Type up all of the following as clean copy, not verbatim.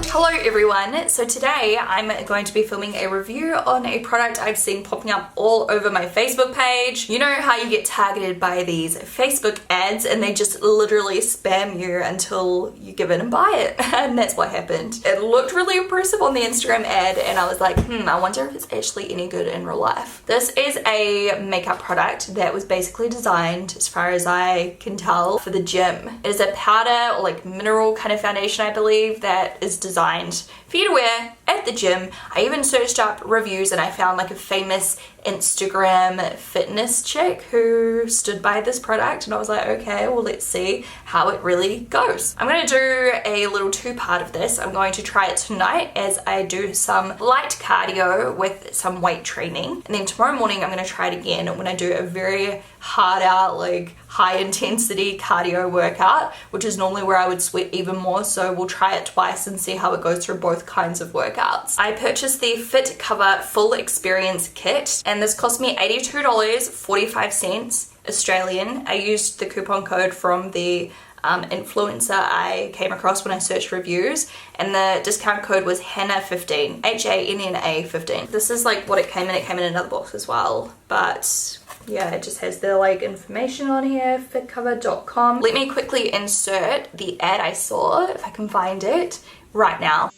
Hello everyone, so today I'm going to be filming a review on a product I've seen popping up all over my Facebook page. You know how you get targeted by these Facebook ads and they just literally spam you until you give in and buy it, and that's what happened. It looked really impressive on the Instagram ad and I was like, I wonder if it's actually any good in real life. This is a makeup product that was basically designed, as far as I can tell, for the gym. It is a powder or like mineral kind of foundation, I believe, that is designed for you to wear at the gym. I even searched up reviews and I found like a famous Instagram fitness chick who stood by this product, and I was like, okay, well, let's see how it really goes. I'm going to do a little two-part of this. I'm going to try it tonight as I do some light cardio with some weight training, and then tomorrow morning I'm going to try it again when I do a very hard out, like high intensity cardio workout, which is normally where I would sweat even more, so we'll try it twice and see how it goes through both kinds of workouts. I purchased the FITCOVER Full Experience Kit and this cost me $82.45 Australian. I used the coupon code from the influencer I came across when I searched reviews, and the discount code was HANNA15, HANNA 15. This is like what it came in. It came in another box as well, but yeah, it just has the like information on here, fitcover.com. Let me quickly insert the ad I saw, if I can find it right now.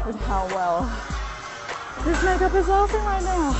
With how well this makeup is looking right now.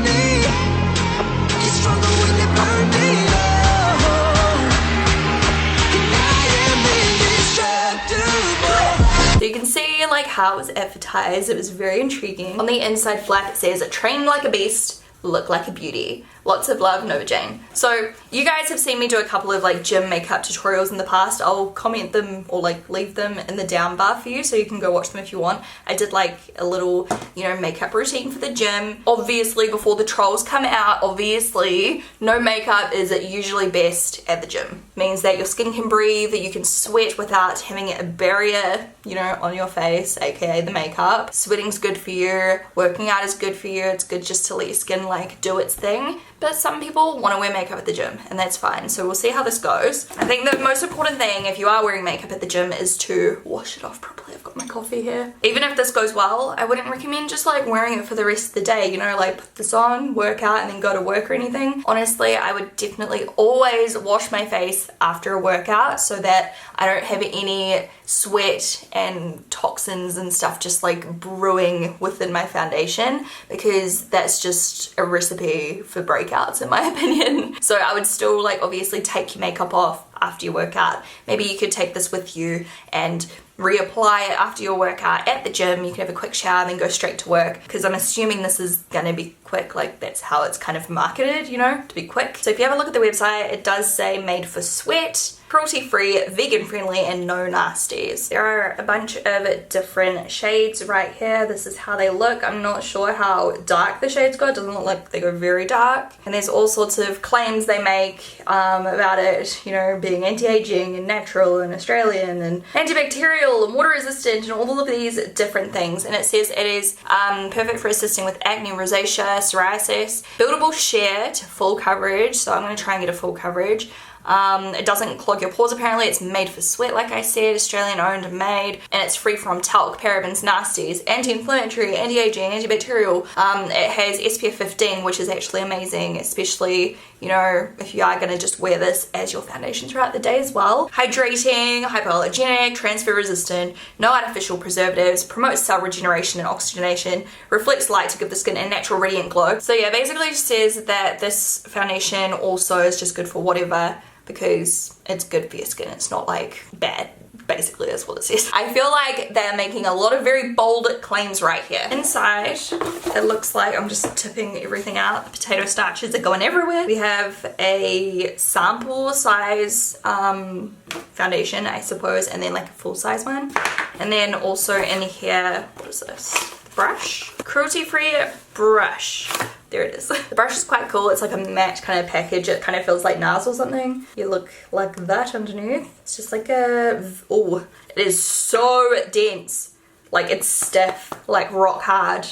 So you can see like how it was advertised. It was very intriguing. On the inside flap it says, "Train like a beast, look like a beauty. Lots of love, Nova Jane." So you guys have seen me do a couple of like gym makeup tutorials in the past. I'll comment them or like leave them in the down bar for you so you can go watch them if you want. I did like a little, you know, makeup routine for the gym. Obviously before the trolls come out, obviously no makeup is usually best at the gym. Means that your skin can breathe, that you can sweat without having a barrier, you know, on your face, aka the makeup. Sweating's good for you, working out is good for you. It's good just to let your skin like do its thing. But some people want to wear makeup at the gym, and that's fine. So we'll see how this goes. I think the most important thing if you are wearing makeup at the gym is to wash it off properly. I've got my coffee here. Even if this goes well, I wouldn't recommend just like wearing it for the rest of the day, you know, like put this on, work out, and then go to work or anything. Honestly, I would definitely always wash my face after a workout so that I don't have any sweat and toxins and stuff just like brewing within my foundation, because that's just a recipe for breakouts in my opinion. So I would still like obviously take your makeup off after your workout. Maybe you could take this with you and reapply it after your workout at the gym. You can have a quick shower and then go straight to work, because I'm assuming this is gonna be quick. Like that's how it's kind of marketed, you know, to be quick. So if you have a look at the website, it does say made for sweat, cruelty-free, vegan-friendly, and no nasties. There are a bunch of different shades right here. This is how they look. I'm not sure how dark the shades go. It doesn't look like they go very dark. And there's all sorts of claims they make about it, you know, being anti-aging and natural and Australian and antibacterial and water resistant and all of these different things. And it says it is perfect for assisting with acne, rosacea, psoriasis, buildable sheer to full coverage. So I'm going to try and get a full coverage. It doesn't clog your pores apparently. It's made for sweat, like I said, Australian owned and made, and it's free from talc, parabens, nasties, anti-inflammatory, anti-aging, antibacterial. It has SPF 15, which is actually amazing, especially, you know, if you are going to just wear this as your foundation throughout the day as well. Hydrating, hypoallergenic, transfer resistant, no artificial preservatives, promotes cell regeneration and oxygenation, reflects light to give the skin a natural radiant glow. So yeah, basically it just says that this foundation also is just good for whatever, because it's good for your skin. It's not like bad basically is what it says. I feel like they're making a lot of very bold claims right here. Inside, it looks like I'm just tipping everything out. The potato starches are going everywhere. We have a sample size foundation, I suppose, and then like a full size one. And then also in here, what is this? Brush. Cruelty-free brush. There it is. The brush is quite cool. It's like a matte kind of package. It kind of feels like NARS or something. You look like that underneath. It's just like a, oh, it is so dense. Like it's stiff, like rock hard.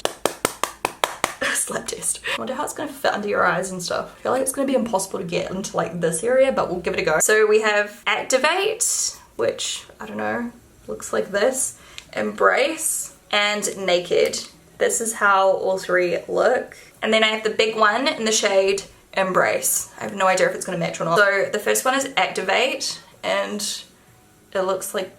Slap test. I wonder how it's gonna fit under your eyes and stuff. I feel like it's gonna be impossible to get into like this area, but we'll give it a go. So we have Activate, which I don't know, looks like this. Embrace and Naked. This is how all three look. And then I have the big one in the shade Embrace. I have no idea if it's gonna match or not. So the first one is Activate, and it looks like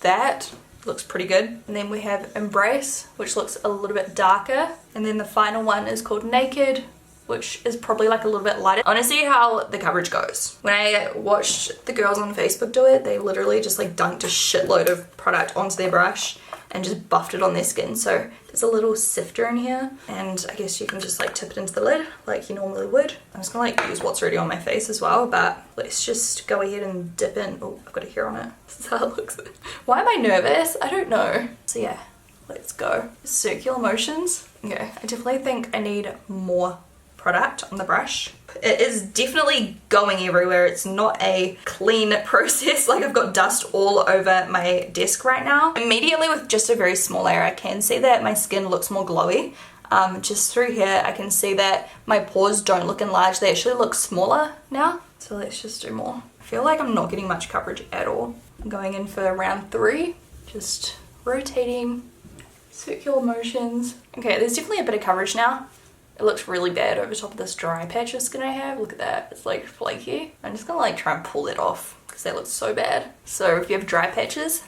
that. Looks pretty good. And then we have Embrace, which looks a little bit darker. And then the final one is called Naked, which is probably like a little bit lighter. I want to see how the coverage goes. When I watched the girls on Facebook do it, they literally just like dunked a shitload of product onto their brush and just buffed it on their skin. So there's a little sifter in here, and I guess you can just like tip it into the lid like you normally would. I'm just gonna like use what's already on my face as well, but let's just go ahead and dip in. Oh, I've got a hair on it. This is how it looks. Why am I nervous? I don't know. So yeah, let's go. Circular motions. Okay, I definitely think I need more product on the brush. It is definitely going everywhere. It's not a clean process. Like I've got dust all over my desk right now. Immediately with just a very small layer, I can see that my skin looks more glowy. Just through here, I can see that my pores don't look enlarged. They actually look smaller now. So let's just do more. I feel like I'm not getting much coverage at all. I'm going in for round 3, just rotating, circular motions. Okay, there's definitely a bit of coverage now. It looks really bad over top of this dry patch of skin I have. Look at that, it's like flaky. I'm just gonna like try and pull it off because that looks so bad. So if you have dry patches,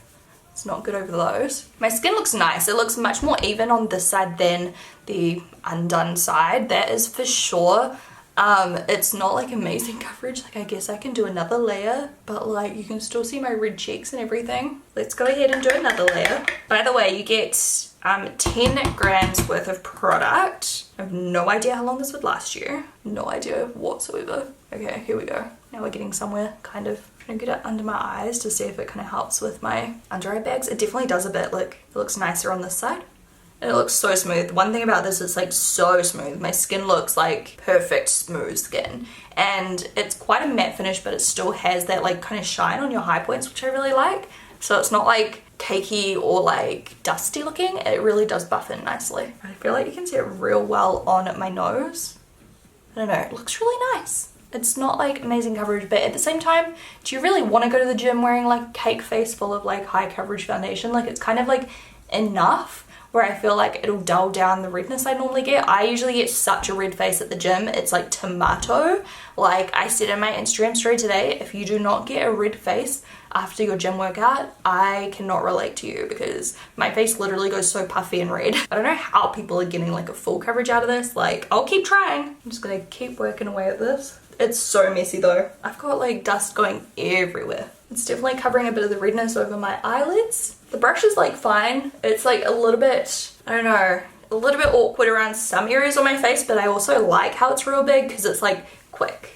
it's not good over those. My skin looks nice. It looks much more even on this side than the undone side. That is for sure. It's not like amazing coverage. Like I guess I can do another layer, but like you can still see my red cheeks and everything. Let's go ahead and do another layer. By the way, you get 10 grams worth of product. I have no idea how long this would last you. No idea whatsoever. Okay, here we go. Now we're getting somewhere, kind of. I'm gonna get it under my eyes to see if it kind of helps with my under eye bags. It definitely does a bit. Look, it looks nicer on this side. And it looks so smooth. One thing about this is like so smooth. My skin looks like perfect smooth skin. And it's quite a matte finish, but it still has that like kind of shine on your high points, which I really like. So it's not like cakey or like dusty looking. It really does buff in nicely. I feel like you can see it real well on my nose. I don't know, it looks really nice. It's not like amazing coverage, but at the same time, do you really want to go to the gym wearing like cake face full of like high coverage foundation? Like it's kind of like enough where I feel like it'll dull down the redness I normally get. I usually get such a red face at the gym. It's like tomato. Like I said in my Instagram story today, if you do not get a red face after your gym workout, I cannot relate to you because my face literally goes so puffy and red. I don't know how people are getting like a full coverage out of this. Like I'll keep trying. I'm just gonna keep working away at this. It's so messy though. I've got like dust going everywhere. It's definitely covering a bit of the redness over my eyelids. The brush is like fine. It's like a little bit, I don't know, a little bit awkward around some areas on my face, but I also like how it's real big because it's like quick,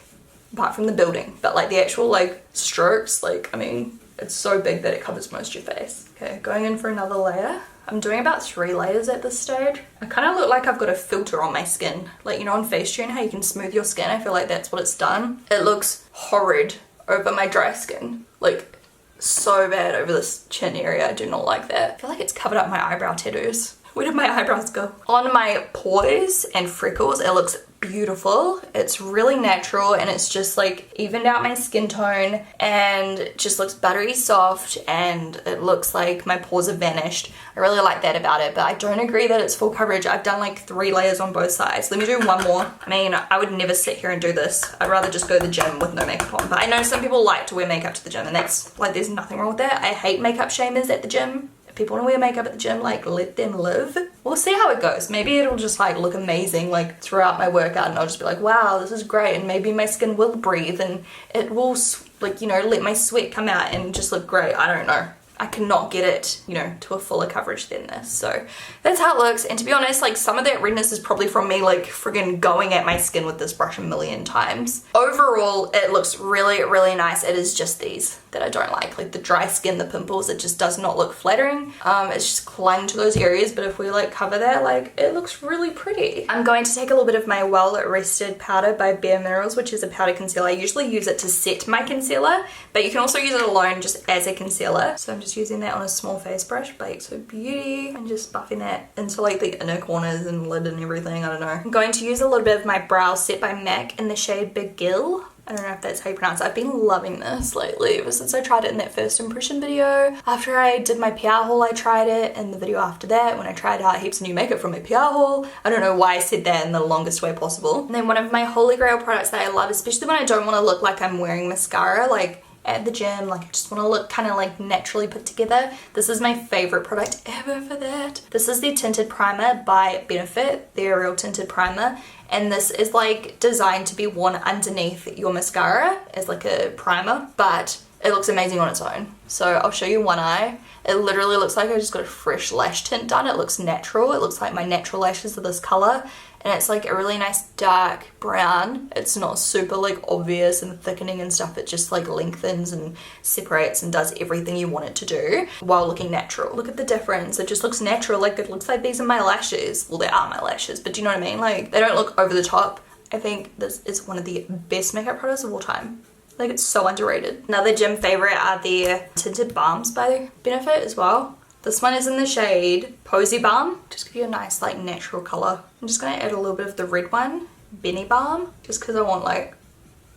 apart from the building. But like the actual like strokes, like, I mean, it's so big that it covers most of your face. Okay, going in for another layer. I'm doing about 3 layers at this stage. I kind of look like I've got a filter on my skin. Like, you know, on Facetune, how you can smooth your skin? I feel like that's what it's done. It looks horrid over my dry skin. Like, so bad over this chin area. I do not like that. I feel like it's covered up my eyebrow tattoos. Where did my eyebrows go? On my pores and freckles, it looks beautiful. It's really natural and it's just like evened out my skin tone and it just looks buttery soft and it looks like my pores have vanished. I really like that about it, but I don't agree that it's full coverage. I've done like 3 layers on both sides. Let me do one more. I mean, I would never sit here and do this. I'd rather just go to the gym with no makeup on, but I know some people like to wear makeup to the gym and that's like, there's nothing wrong with that. I hate makeup shamers at the gym. If people want to wear makeup at the gym, like let them live. We'll see how it goes. Maybe it'll just like look amazing like throughout my workout and I'll just be like, wow, this is great. And maybe my skin will breathe and it will like, you know, let my sweat come out and just look great. I don't know. I cannot get it, you know, to a fuller coverage than this. So that's how it looks. And to be honest, like some of that redness is probably from me like friggin' going at my skin with this brush a million times. Overall, it looks really, really nice. It is just these that I don't like the dry skin, the pimples, it just does not look flattering. It's just clung to those areas, but if we like cover that, like it looks really pretty. I'm going to take a little bit of my Well Rested powder by Bare Minerals, which is a powder concealer. I usually use it to set my concealer, but you can also use it alone just as a concealer. So I'm just using that on a small face brush by EXO Beauty and just buffing that into like the inner corners and lid and everything, I don't know. I'm going to use a little bit of my brow set by MAC in the shade Beguile. I don't know if that's how you pronounce it. I've been loving this lately ever since I tried it in that first impression video. After I did my PR haul, I tried it, and the video after that when I tried out heaps of new makeup from my PR haul. I don't know why I said that in the longest way possible. And then one of my holy grail products that I love, especially when I don't want to look like I'm wearing mascara, like at the gym, like I just want to look kind of like naturally put together. This is my favorite product ever for that. This is the Tinted Primer by Benefit, the Real Tinted Primer. And this is like designed to be worn underneath your mascara as like a primer, but it looks amazing on its own. So I'll show you one eye. It literally looks like I just got a fresh lash tint done. It looks natural. It looks like my natural lashes are this color. And it's like a really nice dark brown. It's not super like obvious and thickening and stuff. It just like lengthens and separates and does everything you want it to do while looking natural. Look at the difference. It just looks natural. Like it looks like these are my lashes. Well, they are my lashes, but do you know what I mean? Like they don't look over the top. I think this is one of the best makeup products of all time. Like it's so underrated. Another gym favorite are the tinted balms by Benefit as well. This one is in the shade Posy Balm. Just give you a nice like natural color. I'm just gonna add a little bit of the red one, Benny Balm, just because I want like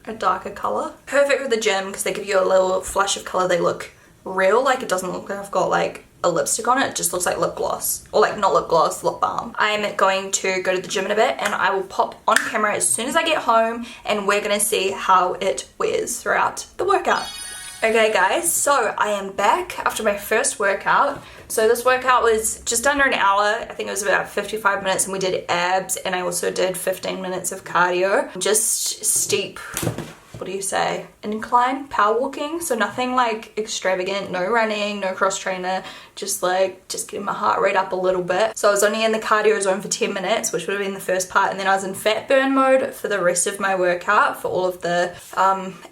a darker color. Perfect for the gym because they give you a little flush of color. They look real, like it doesn't look like I've got like a lipstick on it. It just looks like lip gloss, or like not lip gloss, lip balm. I'm going to go to the gym in a bit and I will pop on camera as soon as I get home and we're gonna see how it wears throughout the workout. Okay guys, so I am back after my first workout. So this workout was just under an hour. I think it was about 55 minutes and we did abs and I also did 15 minutes of cardio. Just steep, what do you say, incline, power walking. So nothing like extravagant, no running, no cross trainer, just getting my heart rate up a little bit. So I was only in the cardio zone for 10 minutes, which would have been the first part, and then I was in fat burn mode for the rest of my workout, for all of the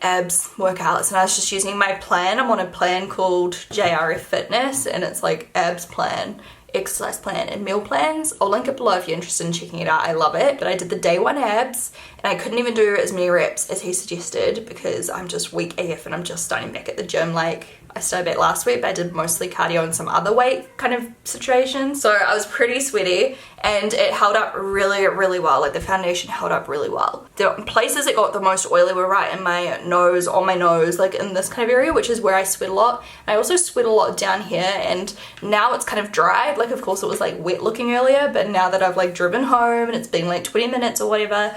abs workouts, and I was just using my plan. I'm on a plan called JRF Fitness, and it's like abs plan, exercise plan and meal plans. I'll link it below if you're interested in checking it out. I love it. But I did the day one abs and I couldn't even do as many reps as he suggested because I'm just weak AF and I'm just starting back at the gym. Like I started back last week, but I did mostly cardio and some other weight kind of situations. So I was pretty sweaty and it held up really, really well. Like the foundation held up really well. The places it got the most oily were right in my nose, on my nose, like in this kind of area, which is where I sweat a lot. And I also sweat a lot down here and now it's kind of dried. Like of course it was like wet looking earlier, but now that I've like driven home and it's been like 20 minutes or whatever,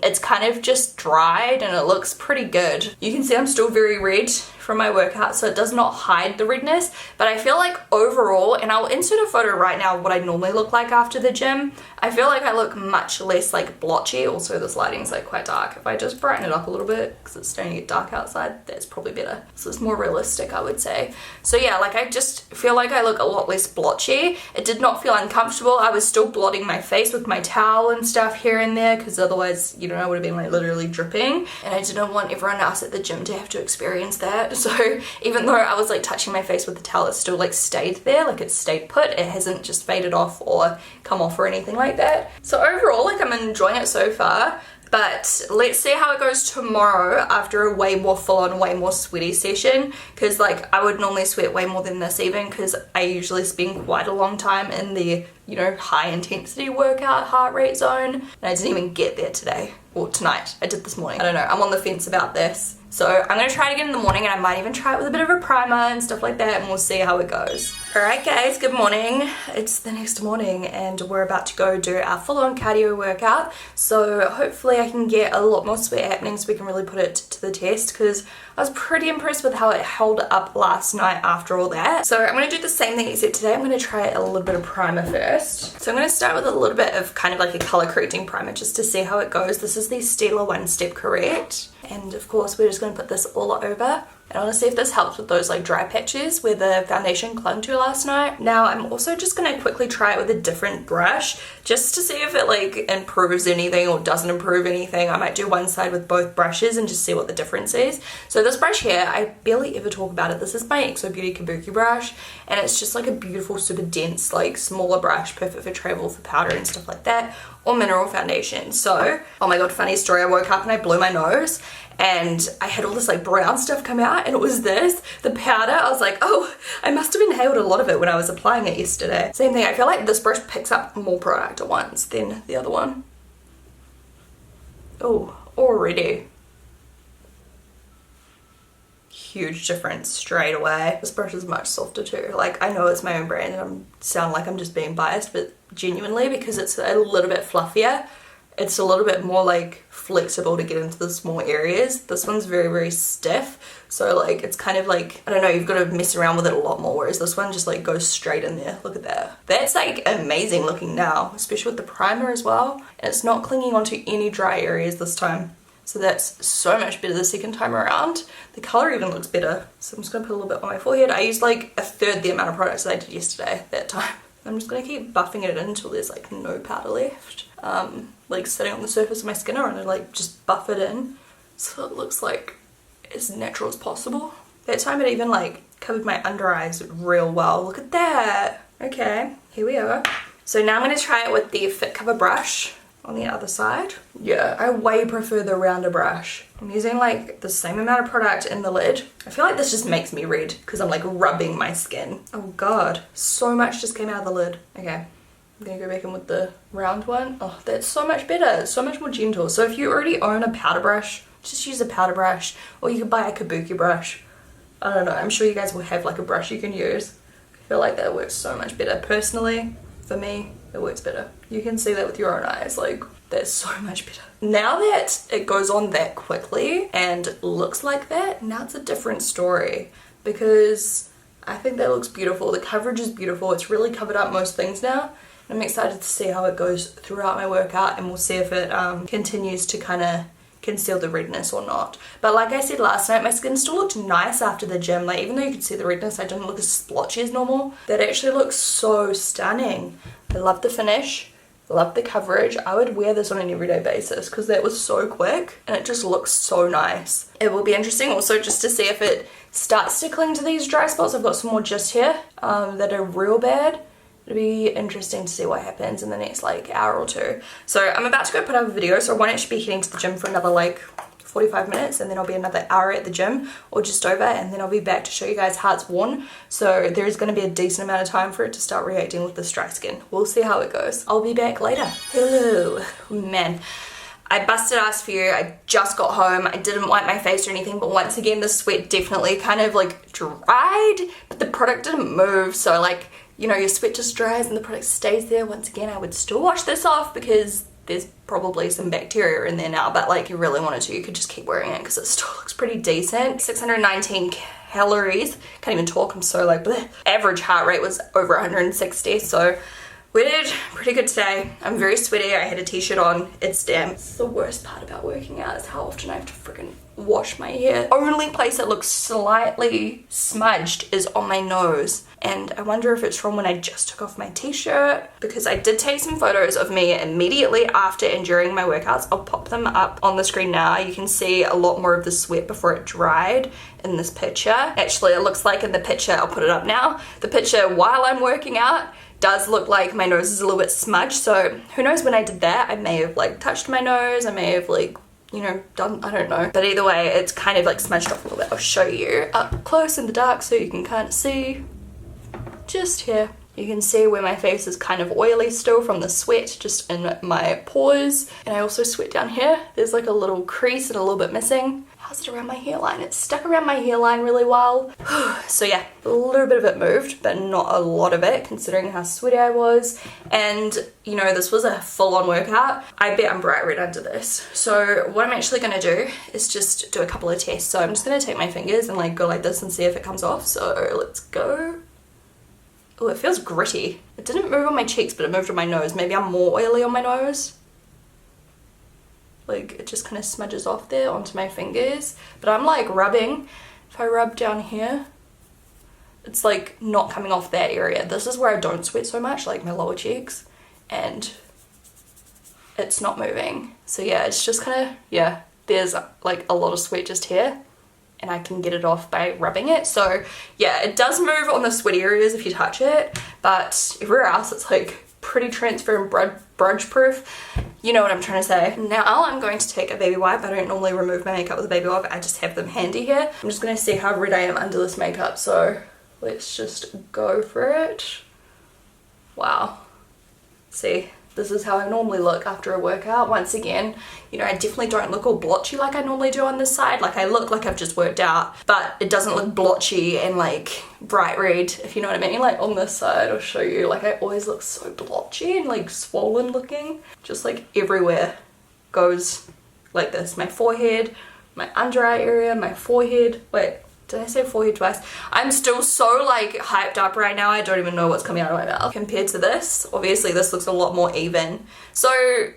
it's kind of just dried and it looks pretty good. You can see I'm still very red from my workout, so it does not hide the redness, but I feel like overall, and I'll insert a photo right now of what I normally look like after the gym, I feel like I look much less like blotchy. Also this lighting's like quite dark. If I just brighten it up a little bit because it's starting to get dark outside, that's probably better. So it's more realistic, I would say. So yeah, like I just feel like I look a lot less blotchy. It did not feel uncomfortable. I was still blotting my face with my towel and stuff here and there because otherwise, you know, I would have been like literally dripping, and I didn't want everyone else at the gym to have to experience that. So even though I was like touching my face with the towel, it still like stayed there, like it stayed put. It hasn't just faded off or come off or anything like that. So overall, like I'm enjoying it so far. But let's see how it goes tomorrow after a way more full-on, way more sweaty session, because like I would normally sweat way more than this even because I usually spend quite a long time in the, you know, high intensity workout heart rate zone, and I didn't even get there today or tonight. I did this morning. I don't know, I'm on the fence about this. So I'm gonna try it again in the morning and I might even try it with a bit of a primer and stuff like that, and we'll see how it goes. Alright guys, good morning. It's the next morning and we're about to go do our full-on cardio workout. So hopefully I can get a lot more sweat happening so we can really put it to the test, because I was pretty impressed with how it held up last night after all that. So I'm gonna do the same thing except today I'm gonna try a little bit of primer first. So I'm gonna start with a little bit of kind of like a color correcting primer just to see how it goes. This is the Stila One Step Correct. And of course we're just going to put this all over And I want to see if this helps with those like dry patches where the foundation clung to last night. Now I'm also just going to quickly try it with a different brush just to see if it like improves anything or doesn't improve anything. I might do one side with both brushes and just see what the difference is. So this brush here, I barely ever talk about it. This is my XO Beauty Kabuki brush, and it's just like a beautiful, super dense, like smaller brush, perfect for travel, for powder and stuff like that, or mineral foundation. So, oh my god, funny story, I woke up and I blew my nose and I had all this like brown stuff come out, and it was this, the powder. I was like, oh, I must have inhaled a lot of it when I was applying it yesterday. Same thing, I feel like this brush picks up more product at once than the other one. Oh, already. Huge difference straight away. This brush is much softer too. Like, I know it's my own brand and I sound like I'm just being biased, but genuinely, because it's a little bit fluffier, it's a little bit more like flexible to get into the small areas. This one's very, very stiff. So like, it's kind of like, I don't know, you've got to mess around with it a lot more, whereas this one just like goes straight in there. Look at that. That's like amazing looking now, especially with the primer as well. And it's not clinging onto any dry areas this time. So that's so much better the second time around. The color even looks better. So I'm just gonna put a little bit on my forehead. I used like a third the amount of products that I did yesterday that time. I'm just gonna keep buffing it in until there's like no powder left. Like sitting on the surface of my skin, or like just buff it in so it looks like as natural as possible. That time it even like covered my under eyes real well. Look at that. Okay, here we are. So now I'm gonna try it with the FITCOVER brush on the other side. Yeah, I way prefer the rounder brush. I'm using like the same amount of product in the lid. I feel like this just makes me red because I'm like rubbing my skin. Oh god, so much just came out of the lid. Okay, I'm gonna go back in with the round one. Oh, that's so much better. It's so much more gentle. So if you already own a powder brush, just use a powder brush, or you could buy a kabuki brush. I don't know, I'm sure you guys will have like a brush you can use. I feel like that works so much better. Personally, for me, it works better. You can see that with your own eyes, like that's so much better. Now that it goes on that quickly and looks like that, now it's a different story, because I think that looks beautiful. The coverage is beautiful. It's really covered up most things now. I'm excited to see how it goes throughout my workout, and we'll see if it continues to kind of conceal the redness or not. But like I said last night, my skin still looked nice after the gym. Like, even though you could see the redness, I didn't look as splotchy as normal. That actually looks so stunning. I love the finish, love the coverage. I would wear this on an everyday basis because that was so quick and it just looks so nice. It will be interesting also just to see if it starts to cling to these dry spots. I've got some more just here that are real bad. It'll be interesting to see what happens in the next like hour or two. So I'm about to go put up a video, so I won't actually be heading to the gym for another like 45 minutes, and then I'll be another hour at the gym or just over, and then I'll be back to show you guys how it's worn. So there is going to be a decent amount of time for it to start reacting with this dry skin. We'll see how it goes. I'll be back later. Hello. Man, I busted ass for you. I just got home. I didn't wipe my face or anything, but once again the sweat definitely kind of like dried, but the product didn't move. So like, you know, your sweat just dries and the product stays there. Once again, I would still wash this off because there's probably some bacteria in there now, but like, you really wanted to, you could just keep wearing it because it still looks pretty decent. 619 calories. Can't even talk, I'm so like bleh. Average heart rate was over 160, so we did pretty good today. I'm very sweaty. I had a t-shirt on. It's damp. It's the worst part about working out is how often I have to freaking wash my hair. Only place that looks slightly smudged is on my nose, and I wonder if it's from when I just took off my t-shirt, because I did take some photos of me immediately after and during my workouts. I'll pop them up on the screen now. You can see a lot more of the sweat before it dried in this picture. Actually, it looks like in the picture, I'll put it up now, the picture while I'm working out does look like my nose is a little bit smudged. So who knows, when I did that I may have like touched my nose, I may have like, you know, done, I don't know, but either way it's kind of like smudged off a little bit. I'll show you up close in the dark so you can kind of see. Just here you can see where my face is kind of oily still from the sweat just in my pores, and I also sweat down here. There's like a little crease and a little bit missing. How's it around my hairline? It's stuck around my hairline really well. So yeah, a little bit of it moved, but not a lot of it considering how sweaty I was. And you know, this was a full-on workout. I bet I'm bright red under this. So what I'm actually gonna do is just do a couple of tests. So I'm just gonna take my fingers and like go like this and see if it comes off. So let's go. Oh, it feels gritty. It didn't move on my cheeks, but it moved on my nose. Maybe I'm more oily on my nose. Like, it just kind of smudges off there onto my fingers. But I'm like rubbing if I rub down here, it's like not coming off that area. This is where I don't sweat so much, like my lower cheeks, and it's not moving. So yeah, it's just kind of, yeah, there's like a lot of sweat just here, and I can get it off by rubbing it. So yeah, it does move on the sweaty areas if you touch it, but everywhere else it's like pretty transfer and brudge proof. You know what I'm trying to say. Now I'm going to take a baby wipe. I don't normally remove my makeup with a baby wipe, I just have them handy here. I'm just going to see how red I am under this makeup, so let's just go for it. Wow. See, this is how I normally look after a workout. Once again, you know, I definitely don't look all blotchy like I normally do on this side. Like I look like I've just worked out, but it doesn't look blotchy and like bright red, if you know what I mean. Like on this side, I'll show you, like I always look so blotchy and like swollen looking. Just like everywhere goes like this. My forehead, my under eye area, my forehead. Wait, did I say forehead twice? I'm still so like hyped up right now, I don't even know what's coming out of my mouth. Compared to this, obviously this looks a lot more even. So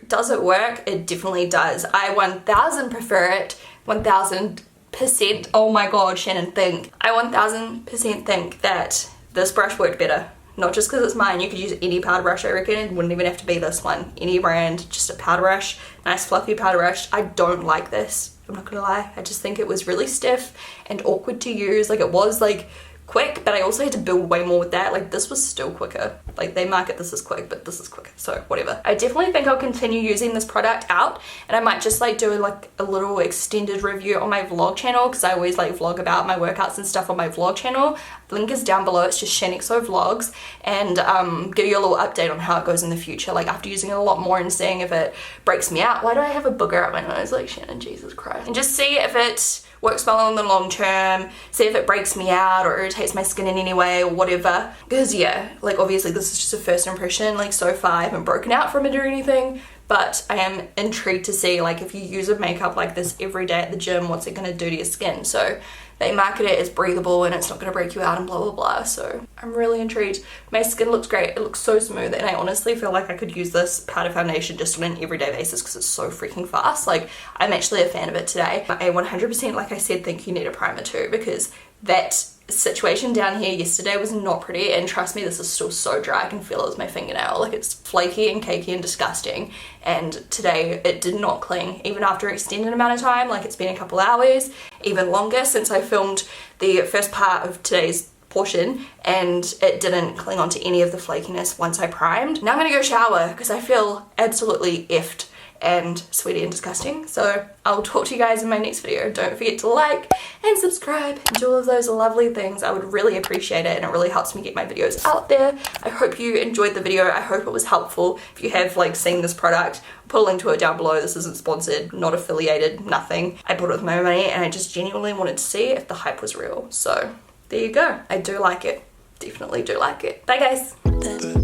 does it work? It definitely does. I 1000 prefer it, 1000%. Oh my god, Shannon, think. I 1000% think that this brush worked better. Not just because it's mine, you could use any powder brush, I reckon. It wouldn't even have to be this one. Any brand, just a powder brush, nice fluffy powder brush. I don't like this, I'm not gonna lie. I just think it was really stiff and awkward to use. Like it was like quick, but I also had to build way more with that. Like this was still quicker. Like they market this as quick, but this is quicker, so whatever. I definitely think I'll continue using this product out, and I might just like do like a little extended review on my vlog channel, because I always like vlog about my workouts and stuff on my vlog channel. The link is down below. It's just Shaaanxo vlogs, and give you a little update on how it goes in the future, like after using it a lot more and seeing if it breaks me out. Why do I have a booger up my nose? Like Shannon, Jesus Christ. And just see if it works well in the long term, see if it breaks me out or irritates my skin in any way or whatever. Because yeah, like obviously this is just a first impression, like so far I haven't broken out from it or anything, but I am intrigued to see like if you use a makeup like this every day at the gym, what's it gonna do to your skin. So they market it as breathable and it's not gonna break you out and blah blah blah, so I'm really intrigued. My skin looks great, it looks so smooth, and I honestly feel like I could use this powder foundation just on an everyday basis because it's so freaking fast. Like I'm actually a fan of it today. I 100%, like I said, think you need a primer too, because that situation down here yesterday was not pretty, and trust me, this is still so dry. I can feel it with my fingernail. Like it's flaky and cakey and disgusting, and today it did not cling even after an extended amount of time. Like it's been a couple hours, even longer, since I filmed the first part of today's portion, and it didn't cling onto any of the flakiness once I primed. Now I'm gonna go shower because I feel absolutely effed and sweaty and disgusting. So I'll talk to you guys in my next video. Don't forget to like and subscribe and do all of those lovely things. I would really appreciate it, and it really helps me get my videos out there. I hope you enjoyed the video. I hope it was helpful. If you have like seen this product, I'll put a link to it down below. This isn't sponsored, not affiliated, nothing. I bought it with my money and I just genuinely wanted to see if the hype was real. So there you go. I do like it. Definitely do like it. Bye guys.